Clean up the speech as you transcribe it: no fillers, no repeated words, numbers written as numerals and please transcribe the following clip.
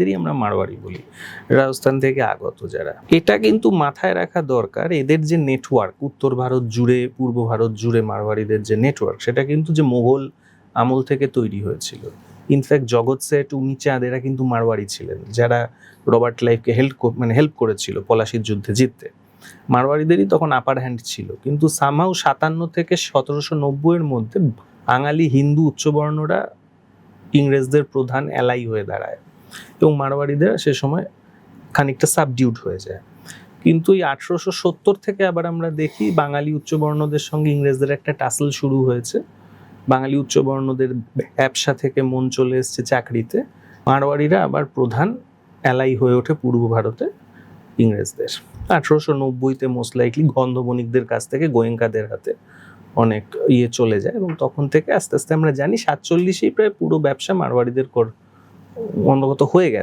এদেরই আমরা মারওয়ারি বলি, রাজস্থান থেকে আগত যারা। এটা কিন্তু মাথায় রাখা দরকার, এদের যে নেটওয়ার্ক উত্তর ভারত জুড়ে পূর্ব ভারত জুড়ে মারওয়ারিদের যে নেটওয়ার্ক, সেটা কিন্তু যে মোগল আমল থেকে তৈরি হয়েছিল। ইনফ্যাক্ট জগৎ সেঠ, উমিচাঁদ এরা কিন্তু মারওয়ারি ছিলেন, যারা রবার্ট ক্লাইভকে হেল্প করেছিল পলাশির যুদ্ধে জিততে। মারওয়ারিদেরই তখন আপার হ্যান্ড ছিল, কিন্তু সামহাউ 57 থেকে 1790 এর মধ্যে বাঙালি হিন্দু উচ্চবর্ণরা ইংরেজদের প্রধান অ্যালাই হয়ে দাঁড়ায় এবং মারওয়ারিদের সে সময় খানিকটা সাবডিউড হয়ে যায়। কিন্তু এই 1870 থেকে আবার আমরা দেখি বাঙালি উচ্চবর্ণদের সঙ্গে ইংরেজদের একটা টাসল শুরু হয়েছে। বাঙালি উচ্চবর্ণদের ব্যবসা থেকে মন চলে এসছে চাকরিতে, মারওয়ারিরা আবার প্রধান অ্যালাই হয়ে ওঠে পূর্ব ভারতে ইংরেজদের। 1890-তে মোস্ট লাইকলি গন্ধ বণিকদের কাছ থেকে গোয়েঙ্কাদের হাতে অনেক চলে যায় এবং তখন থেকে আস্তে আস্তে আমরা জানি 47-এই প্রায় পুরো ব্যবসা মারওয়ারিদের অন্তর্গত হয়ে গেছে।